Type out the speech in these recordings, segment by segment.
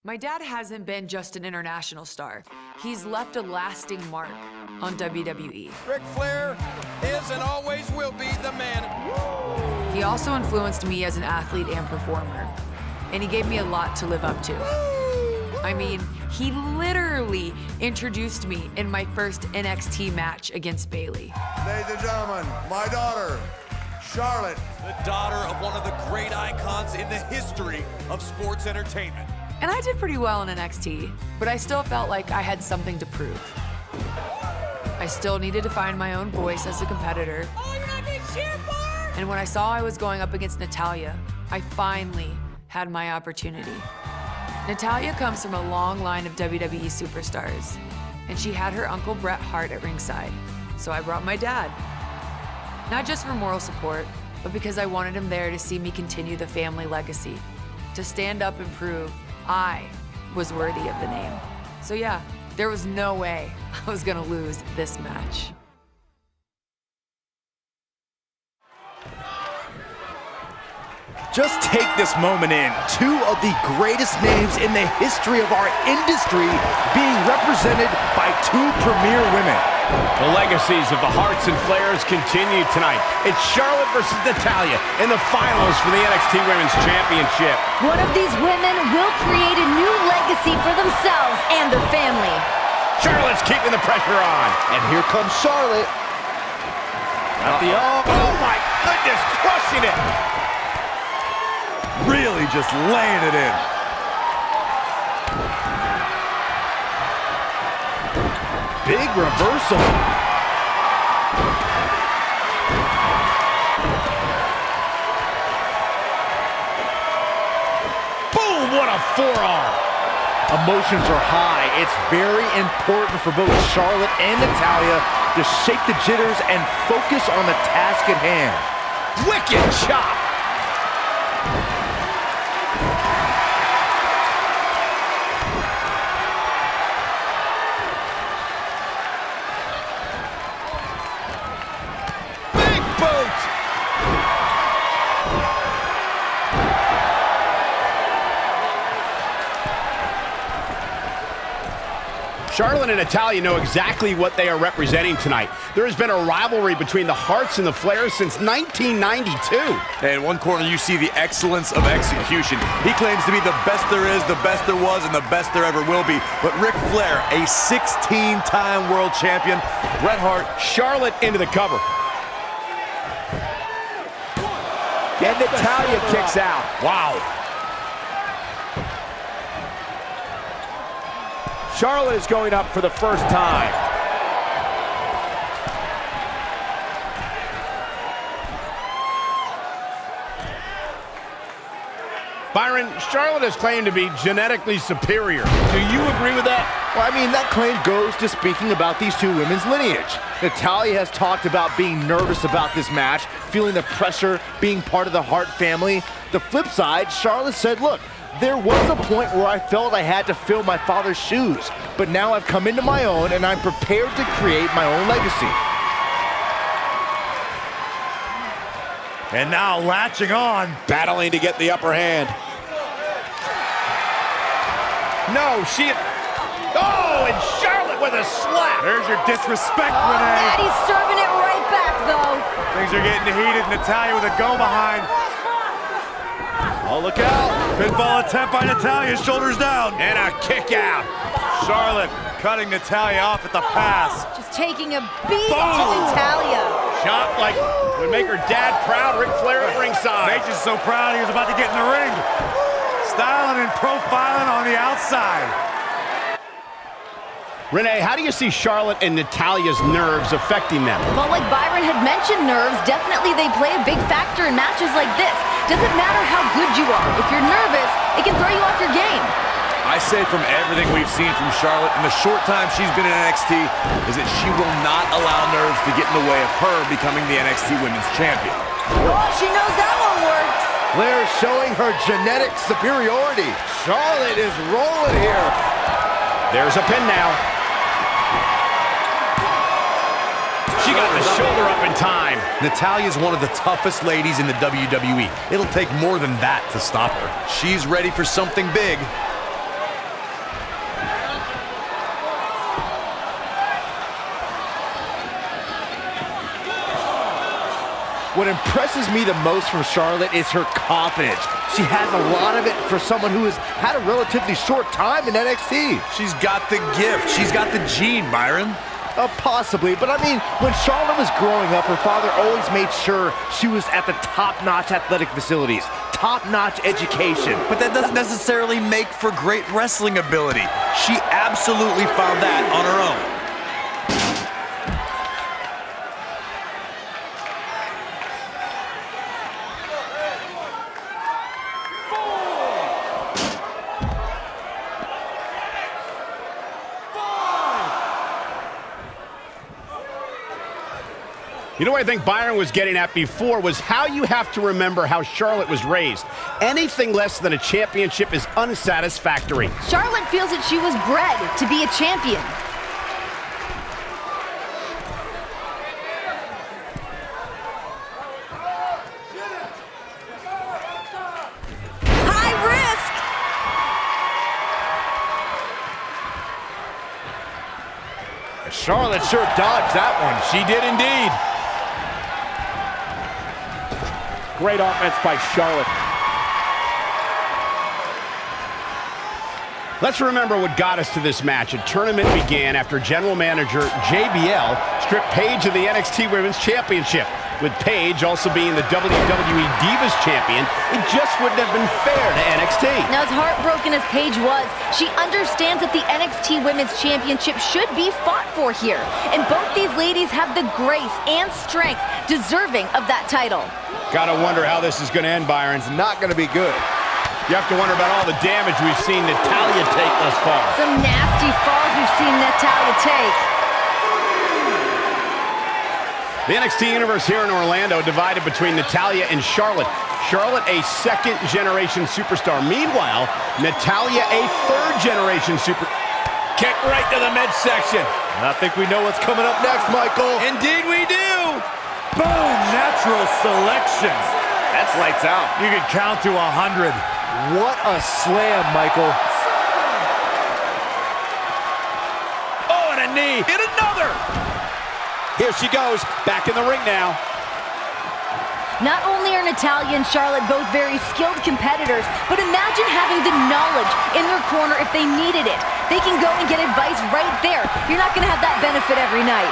My dad hasn't been just an international star. He's left a lasting mark on WWE. Ric Flair is and always will be the man. He also influenced me as an athlete and performer, and he gave me a lot to live up to. I mean, he literally introduced me in my first NXT match against Bayley. Ladies and gentlemen, my daughter, Charlotte. The daughter of one of the great icons in the history of sports entertainment. And I did pretty well in NXT, but I still felt like I had something to prove. I still needed to find my own voice as a competitor. Oh, you're not getting cheered for? And when I saw I was going up against Natalya, I finally had my opportunity. Natalya comes from a long line of WWE superstars, and she had her uncle Bret Hart at ringside, so I brought my dad. Not just for moral support, but because I wanted him there to see me continue the family legacy, to stand up and prove I was worthy of the name. So yeah, there was no way I was gonna lose this match. Just take this moment in. Two of the greatest names in the history of our industry being represented by two premier women. The legacies of the Harts and Flairs continue tonight. It's Charlotte versus Natalya in the finals for the NXT Women's Championship. One of these women will create a new legacy for themselves and their family. Charlotte's keeping the pressure on. And here comes Charlotte. Oh my goodness, crushing it. Really just laying it in. Big reversal. Boom, what a forearm. Emotions are high. It's very important for both Charlotte and Natalya to shake the jitters and focus on the task at hand. Wicked chop. Charlotte and Natalya know exactly what they are representing tonight. There has been a rivalry between the Harts and the Flairs since 1992. And in one corner, you see the excellence of execution. He claims to be the best there is, the best there was, and the best there ever will be. But Ric Flair, a 16-time world champion, Bret Hart. Charlotte into the cover. And Natalya kicks out. Wow. Charlotte is going up for the first time. Byron, Charlotte has claimed to be genetically superior. Do you agree with that? Well, I mean, that claim goes to speaking about these two women's lineage. Natalya has talked about being nervous about this match, feeling the pressure, being part of the Hart family. The flip side, Charlotte said, look, there was a point where I felt I had to fill my father's shoes, but now I've come into my own and I'm prepared to create my own legacy. And now latching on. Battling to get the upper hand. No, Oh, and Charlotte with a slap. There's your disrespect, Oh, Renee. man, he's serving it right back, though. Things are getting heated. Natalya with a go behind. Oh, look out. Pinfall attempt by Natalya, shoulders down. And a kick out. Charlotte cutting Natalya off at the pass. Just taking a beat to Natalya. Shot like would make her dad proud. Ric Flair at ringside. Nature's so proud he was about to get in the ring. Styling and profiling on the outside. Renee, how do you see Charlotte and Natalya's nerves affecting them? Well, like Byron had mentioned, nerves, definitely they play a big factor in matches like this. Doesn't matter how good you are. If you're nervous, it can throw you off your game. I say from everything we've seen from Charlotte in the short time she's been in NXT is that she will not allow nerves to get in the way of her becoming the NXT Women's Champion. Oh, she knows that one works. Flair showing her genetic superiority. Charlotte is rolling here. There's a pin now. She got the shoulder up in time. Natalya's one of the toughest ladies in the WWE. It'll take more than that to stop her. She's ready for something big. What impresses me the most from Charlotte is her confidence. She has a lot of it for someone who has had a relatively short time in NXT. She's got the gift. She's got the gene, Byron. Possibly, but I mean, when Charlotte was growing up, her father always made sure she was at the top-notch athletic facilities, top-notch education. But that doesn't necessarily make for great wrestling ability. She absolutely found that on her own. You know what I think Byron was getting at before was how you have to remember how Charlotte was raised. Anything less than a championship is unsatisfactory. Charlotte feels that she was bred to be a champion. High risk! Charlotte sure dodged that one. She did indeed. Great offense by Charlotte. Let's remember what got us to this match. A tournament began after General Manager JBL stripped Paige of the NXT Women's Championship. With Paige also being the WWE Divas Champion, it just wouldn't have been fair to NXT. Now, as heartbroken as Paige was, she understands that the NXT Women's Championship should be fought for here. And both these ladies have the grace and strength deserving of that title. Gotta wonder how this is gonna end, Byron. It's not gonna be good. You have to wonder about all the damage we've seen Natalya take thus far. Some nasty falls we've seen Natalya take. The NXT Universe here in Orlando divided between Natalya and Charlotte. Charlotte, a second-generation superstar. Meanwhile, Natalya, a third-generation super... Kick right to the midsection. I think we know what's coming up next, Michael. Indeed we do. Boom! Natural selection. That's lights out. You can count to 100. What a slam, Michael. Oh, and a knee. And another. Here she goes, back in the ring now. Not only are Natalya and Charlotte both very skilled competitors, but imagine having the knowledge in their corner if they needed it. They can go and get advice right there. You're not going to have that benefit every night.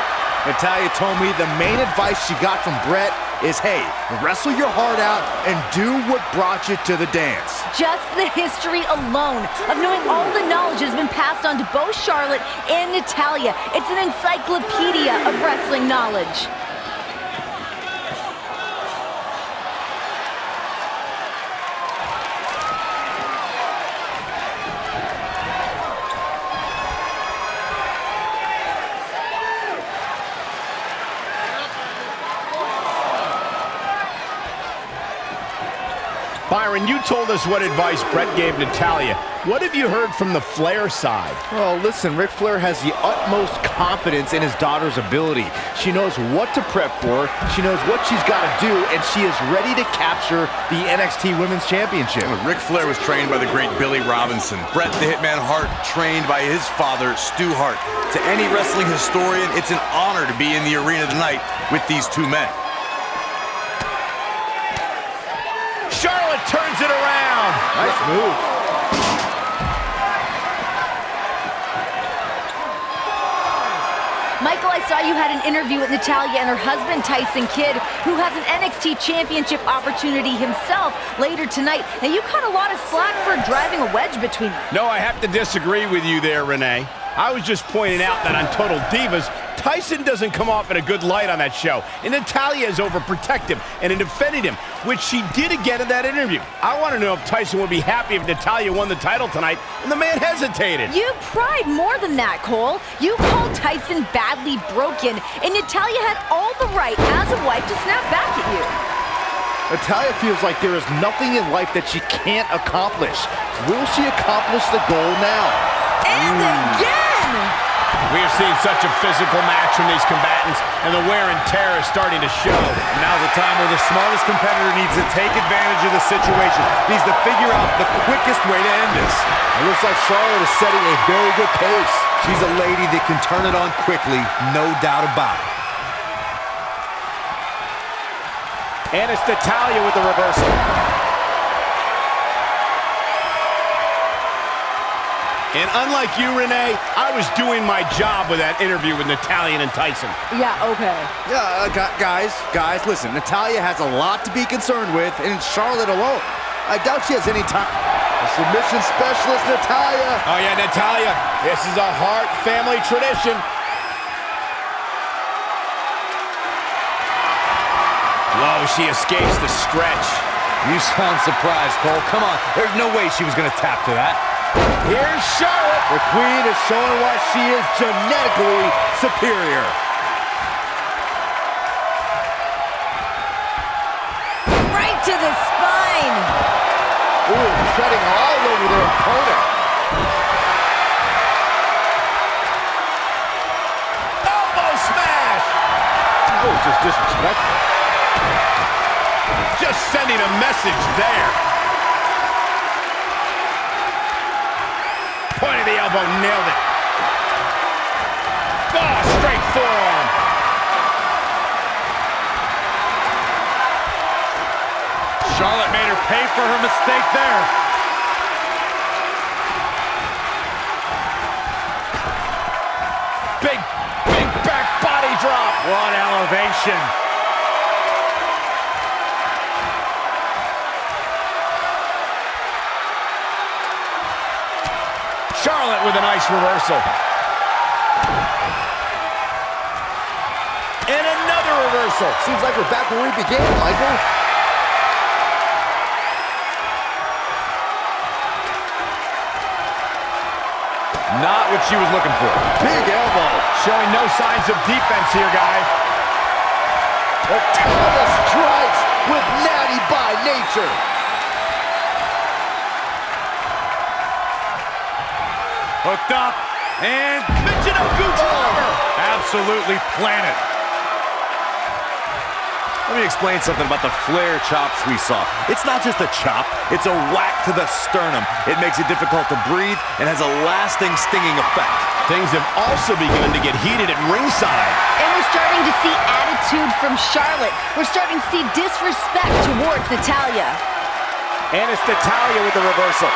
Natalya told me the main advice she got from Brett is, hey, wrestle your heart out and do what brought you to the dance. Just the history alone of knowing all the knowledge has been passed on to both Charlotte and Natalya. It's an encyclopedia of wrestling knowledge. Byron, you told us what advice Brett gave Natalya. What have you heard from the Flair side? Well, listen, Ric Flair has the utmost confidence in his daughter's ability. She knows what to prep for, she knows what she's got to do, and she is ready to capture the NXT Women's Championship. Ric Flair was trained by the great Billy Robinson. Bret the Hitman Hart trained by his father, Stu Hart. To any wrestling historian, it's an honor to be in the arena tonight with these two men. Charlotte turns it around. Nice move. Michael, I saw you had an interview with Natalya and her husband, Tyson Kidd, who has an NXT Championship opportunity himself later tonight. Now, you caught a lot of slack for driving a wedge between them. No, I have to disagree with you there, Renee. I was just pointing out that on Total Divas, Tyson doesn't come off in a good light on that show, and Natalya is overprotective and defended him, which she did again in that interview. I want to know if Tyson would be happy if Natalya won the title tonight, and the man hesitated. You pried more than that, Cole. You called Tyson badly broken, and Natalya had all the right as a wife to snap back at you. Natalya feels like there is nothing in life that she can't accomplish. Will she accomplish the goal now? And again! We are seeing such a physical match from these combatants, and the wear and tear is starting to show. Now's the time where the smartest competitor needs to take advantage of the situation. Needs to figure out the quickest way to end this. It looks like Charlotte is setting a very good pace. She's a lady that can turn it on quickly, no doubt about it. And it's Natalya with the reversal. And unlike you, Renee, I was doing my job with that interview with Natalya and Tyson. Yeah, okay. Yeah, guys, listen, Natalya has a lot to be concerned with, and it's Charlotte alone. I doubt she has any time. The submission specialist, Natalya. Oh yeah, Natalya, this is a Hart family tradition. Oh, she escapes the stretch. You sound surprised, Cole. Come on, there's no way she was gonna tap to that. Here's Charlotte. The queen is showing why she is genetically superior. Right to the spine. Ooh, treading all over their opponent. Elbow smash! Oh, just disrespectful. Just sending a message there. Point of the elbow, nailed it. Oh, straight forearm. Charlotte made her pay for her mistake there. Big back body drop. What elevation. Charlotte with a nice reversal. And another reversal. Seems like we're back where we began, Michael. Not what she was looking for. Big elbow. Showing no signs of defense here, guys. Natalya strikes with natty by nature. Hooked up, and absolutely planted. Let me explain something about the Flair chops we saw. It's not just a chop, it's a whack to the sternum. It makes it difficult to breathe and has a lasting stinging effect. Things have also begun to get heated at ringside. And we're starting to see attitude from Charlotte. We're starting to see disrespect towards Natalya. And it's Natalya with the reversal.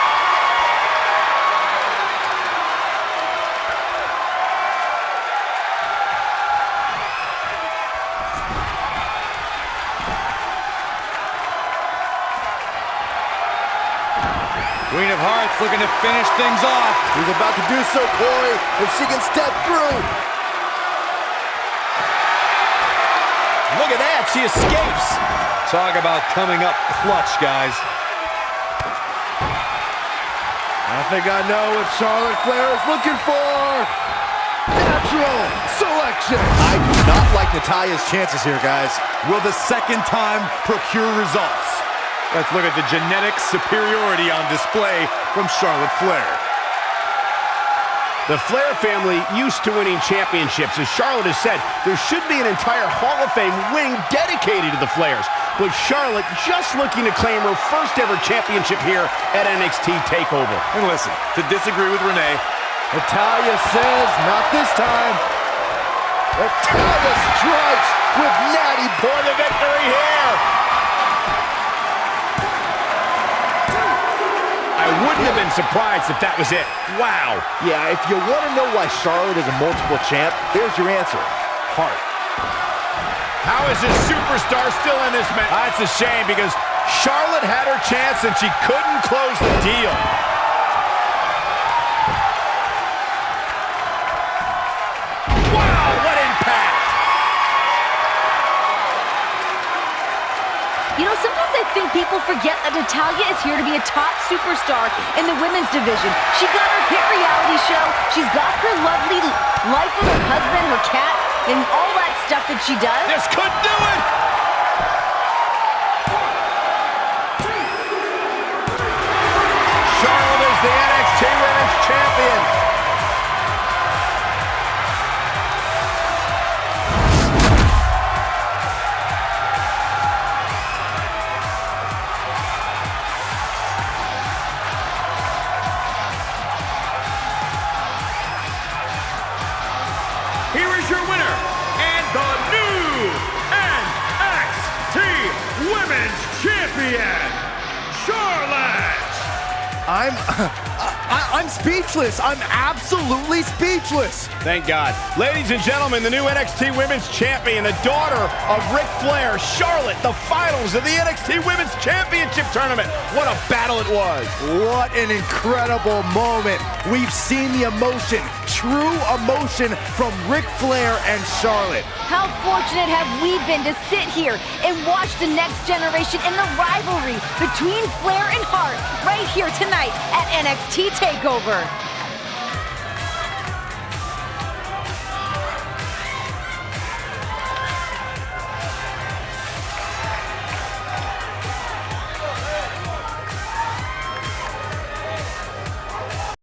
Queen of Hearts looking to finish things off. He's about to do so, Corey, if she can step through. Look at that, she escapes. Talk about coming up clutch, guys. I think I know what Charlotte Flair is looking for. Natural selection. I do not like Natalya's chances here, guys. Will the second time procure results? Let's look at the genetic superiority on display from Charlotte Flair. The Flair family used to winning championships. As Charlotte has said, there should be an entire Hall of Fame wing dedicated to the Flairs. But Charlotte just looking to claim her first ever championship here at NXT TakeOver. And listen, to disagree with Renee, Natalya says, not this time. Natalya strikes with natty for the victory here. I wouldn't have been surprised if that was it. Wow. Yeah, if you want to know why Charlotte is a multiple champ, there's your answer. Heart. How is this superstar still in this match? That's a shame because Charlotte had her chance and she couldn't close the deal. Wow, what impact! You know, sometimes I think people forget that Natalya is here to be a top superstar in the women's division. She got her hit reality show. She's got her lovely life with her husband, her cat, and all that stuff that she does. This could do it! Charlotte is the NXT Women's Champion. Here is your winner, and the new NXT champion, Charlotte. I'm speechless. I'm absolutely speechless. Thank God. Ladies and gentlemen, the new NXT Women's Champion, the daughter of Ric Flair, Charlotte, the finals of the NXT Women's Championship Tournament. What a battle it was. What an incredible moment. We've seen the emotion, true emotion from Ric Flair and Charlotte. How fortunate have we been to sit here and watch the next generation in the rivalry between Flair and Hart right here tonight at NXT TakeOver.